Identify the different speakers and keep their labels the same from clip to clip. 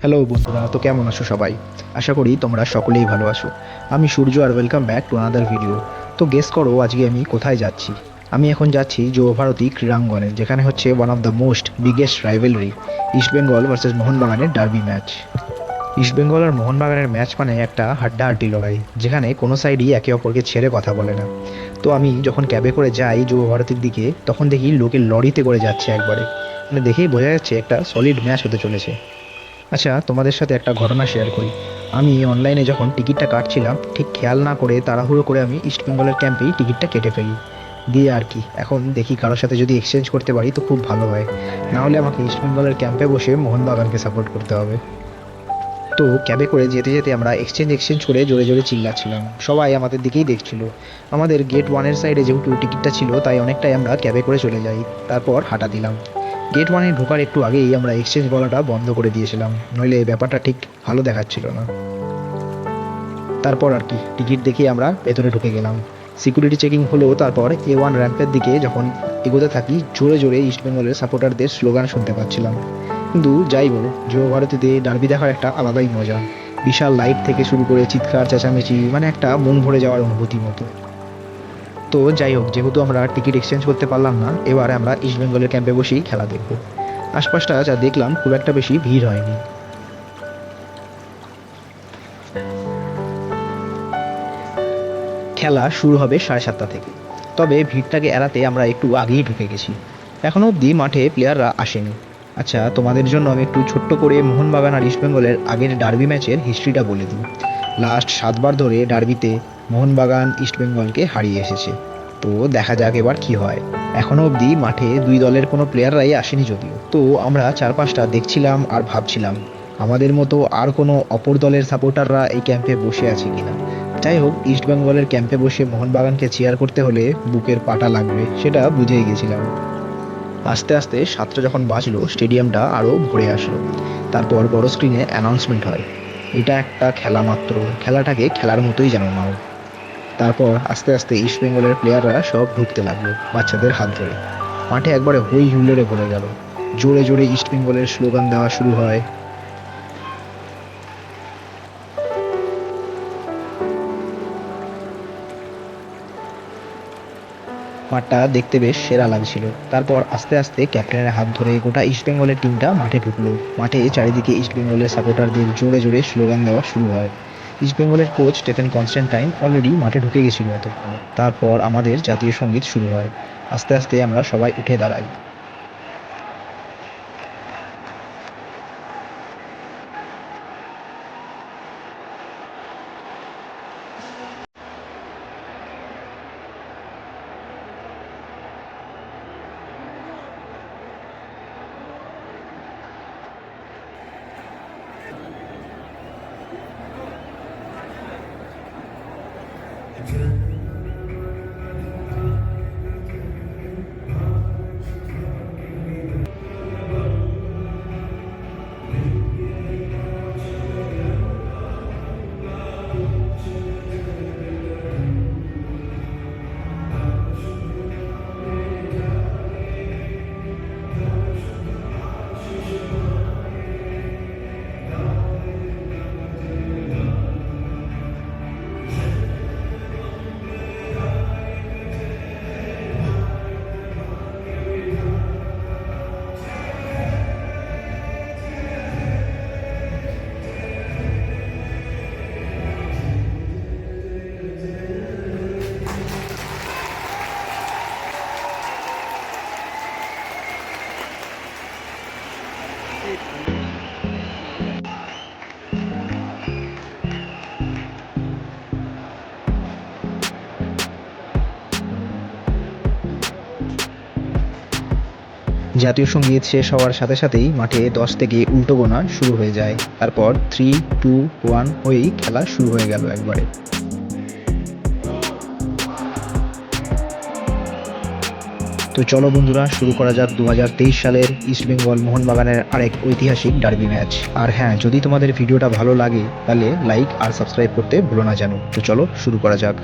Speaker 1: Hello বন্ধুরা, তো কেমন আছো সবাই? আশা করি তোমরা সকলেই ভালো আছো। আমি সূর্য আর welcome back to another video. তো গেস করো আজকে আমি কোথায় যাচ্ছি। আমি এখন যাচ্ছি যুব ভারতী ক্রীড়াঙ্গনে, যেখানে হচ্ছে one of the most biggest rivalry East Bengal versus মোহনবাগানের ডার্বি ম্যাচ। ইস্টবেঙ্গল আর মোহনবাগানের ম্যাচ মানে একটা হাড্ডাহাড্ডি লড়াই, যেখানে কোনো সাইডই একে অপরকে ছেড়ে কথা বলে না। তো আমি যখন ক্যাবে করে যাই যুব ভারতীর দিকে, তখন দেখি লোকে লরিতে করে যাচ্ছে একবারে। মানে দেখেই বোঝা যাচ্ছে একটা সলিড ম্যাচ হতে চলেছে। আচ্ছা, তোমাদের সাথে একটা ঘটনা শেয়ার করি। আমি অনলাইনে যখন টিকিটটা কাটছিলাম, ঠিক খেয়াল না করে তাড়াহুড়ো করে আমি ইস্ট বেঙ্গলের ক্যাম্পেই টিকিটটা কেটে ফেলি। দিয়ে আর কি, এখন দেখি কারোর সাথে যদি এক্সচেঞ্জ করতে পারি তো খুব ভালো হয়। না হলে আমাকে ইস্ট বেঙ্গলের ক্যাম্পে বসে মোহনবাগানকে সাপোর্ট করতে হবে। তো ক্যাবে করে যেতে যেতে আমরা এক্সচেঞ্জ করে জোরে জোরে চিল্লাচ্ছিলাম, সবাই আমাদের দিকেই দেখছিল। আমাদের গেট ওয়ানের সাইডে যেহেতু টিকিটটা ছিল, তাই অনেকটাই আমরা ক্যাবে করে চলে যাই, তারপর হাঁটা দিলাম। গেট ওয়ানে ঢোকার একটু আগেই আমরা এক্সচেঞ্জ বলাটা বন্ধ করে দিয়েছিলাম, নইলে ব্যাপারটা ঠিক ভালো দেখাচ্ছিল না। তারপর আর কি, টিকিট দেখে আমরা ভেতরে ঢুকে গেলাম। সিকিউরিটি চেকিং হলো, তারপর A1 র্যাম্পের দিকে যখন এগোতে থাকি, জোরে জোরে ইস্টবেঙ্গলের সাপোর্টারদের স্লোগান শুনতে পাচ্ছিলাম। কিন্তু যাই বলো, যুব ভারতীতে ডার্বি দেখার একটা আলাদাই মজা। বিশাল লাইট থেকে শুরু করে চিৎকার চেঁচামেচি, মানে একটা মন ভরে যাওয়ার অনুভূতি মতো। তো যাই হোক, যেহেতু আমরা টিকিট এক্সচেঞ্জ করতে পারলাম না, এবারে আমরা ইস্টবেঙ্গলের ক্যাম্পে বসেই খেলা দেখব। আশপাশটা যা দেখলাম, খুব একটা বেশি ভিড় হয়নি। খেলা শুরু হবে 7:30 থেকে, তবে ভিড়টাকে এড়াতে আমরা একটু আগেই ঢুকে গেছি। এখনও অবধি মাঠে প্লেয়াররা আসেনি। আচ্ছা, তোমাদের জন্য আমি একটু ছোট্ট করে মোহনবাগান আর ইস্টবেঙ্গলের আগের ডার্বি ম্যাচের হিস্ট্রিটা বলে দিই। লাস্ট 7বার ধরে ডার্বিতে মোহনবাগান ইস্টবেঙ্গলকে হারিয়ে এসেছে। তো দেখা যাক এবার কি হয়। এখনও অবধি মাঠে দুই দলের কোনো প্লেয়াররাই আসেনি যদিও। তো আমরা চারপাশটা দেখছিলাম আর ভাবছিলাম, আমাদের মতো আর কোনো অপর দলের সাপোর্টাররা এই ক্যাম্পে বসে আছে কিনা। যাই হোক, ইস্টবেঙ্গলের ক্যাম্পে বসে মোহনবাগানকে চিয়ার করতে হলে বুকের পাটা লাগবে, সেটা বুঝেই গেছিলাম। আস্তে আস্তে 7টা যখন বাজলো, স্টেডিয়ামটা আরও ভরে আসলো। তারপর বড় স্ক্রিনে অ্যানাউন্সমেন্ট হয়, এটা একটা খেলা মাত্র, খেলাটাকে খেলার মতোই যেন নাও। তারপর আস্তে আস্তে ইস্টবেঙ্গলের প্লেয়াররা সব ঢুকতে লাগলো বাচ্চাদের হাত ধরে। মাঠে একবারে হই হুল্লোড়ে ভরে গেল। জোরে জোরে ইস্টবেঙ্গলের স্লোগান দেওয়া শুরু হয়। মাঠটা দেখতে বেশ সেরা লাগছিল। তারপর আস্তে আস্তে ক্যাপ্টেনের হাত ধরে গোটা ইস্টবেঙ্গলের টিমটা মাঠে ঢুকলো। মাঠে চারিদিকে ইস্টবেঙ্গলের সাপোর্টারদের জোরে জোরে স্লোগান দেওয়া শুরু হয়। ইস্টবেঙ্গলের কোচ স্টেফেন কনস্ট্যান্টাইন অলরেডি মাঠে ঢুকে গেছিল এতক্ষণে। তারপর আমাদের জাতীয় সঙ্গীত শুরু হয়। আস্তে আস্তে আমরা সবাই উঠে দাঁড়াই। জাতীয় সঙ্গীত শেষ হওয়ার সাথে সাথেই মাঠে 10 থেকে উল্টো গোনা শুরু হয়ে যায়। তারপর 3, 2, 1 হয়েই খেলা শুরু হয়ে গেল একবারে। তো চলো বন্ধুরা, শুরু করা যাক 2023 সালের ইস্টবেঙ্গল মোহনবাগানের আরেক ঐতিহাসিক ডার্বি ম্যাচ। আর হ্যাঁ, যদি তোমাদের ভিডিওটা ভালো লাগে তাহলে লাইক আর সাবস্ক্রাইব করতে ভুলো না যেন। তো চলো শুরু করা যাক।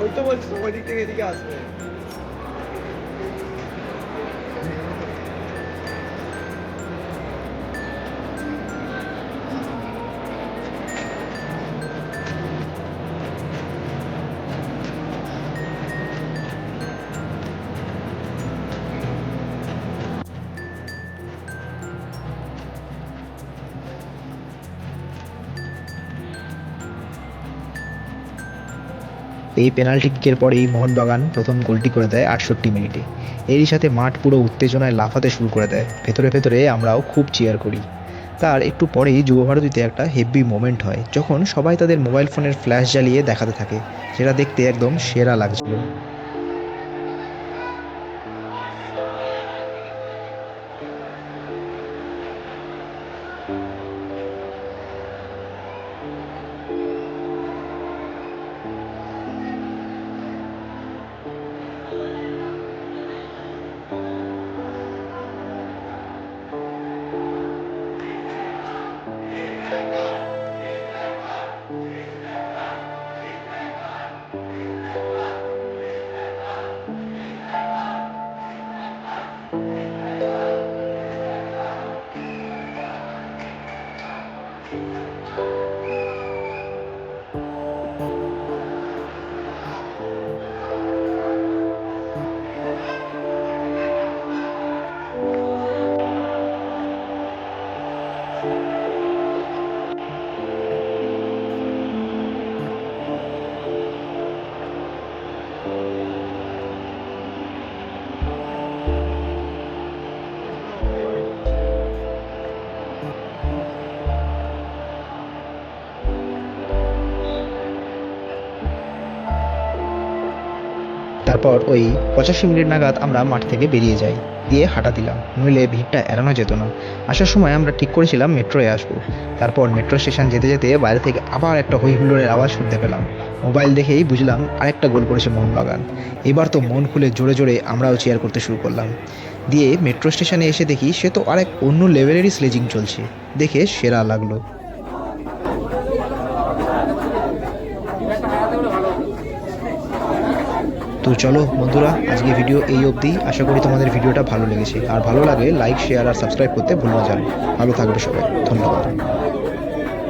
Speaker 2: ওই তো বলছি ওই দিক থেকে এদিকে আসবে।
Speaker 1: এই পেনাল্টি কিকের পরেই মোহনবাগান প্রথম গোলটি করে দেয় ৬৮ মিনিটে। এরই সাথে মাঠ পুরো উত্তেজনায় লাফাতে শুরু করে দেয়। ভেতরে ভেতরে আমরাও খুব চিয়ার করি। তার একটু পরেই যুবভারতীতে একটা হেভি মোমেন্ট হয়, যখন সবাই তাদের মোবাইল ফোনের ফ্ল্যাশ জ্বালিয়ে দেখাতে থাকে, যেটা দেখতে একদম সেরা লাগছিল। তারপর ওই ৮৫ মিনিট নাগাদ আমরা মাঠ থেকে বেরিয়ে যাই, দিয়ে হাঁটা দিলাম, নইলে ভিড়টা এড়ানো যেত না। আসার সময় আমরা ঠিক করেছিলাম মেট্রোয় আসবো। তারপর মেট্রো স্টেশন যেতে যেতে বাইরে থেকে আবার একটা হই হুল্লোড়ের আওয়াজ শুনতে পেলাম। মোবাইল দেখেই বুঝলাম আরেকটা গোল করেছে মোহনবাগান। এবার তো মন খুলে জোরে জোরে আমরাও চেয়ার করতে শুরু করলাম। দিয়ে মেট্রো স্টেশনে এসে দেখি সে তো আরেক অন্য লেভেলেরই স্লেজিং চলছে, দেখে সেরা লাগলো। তো চলো বন্ধুরা, আজকে ভিডিও এই অবধি। আশা করি তোমাদের ভিডিওটা ভালো লেগেছে, আর ভালো লাগে লাইক শেয়ার আর সাবস্ক্রাইব করতে ভুলো না যেন। ভালো থাকবে সবাই, ধন্যবাদ।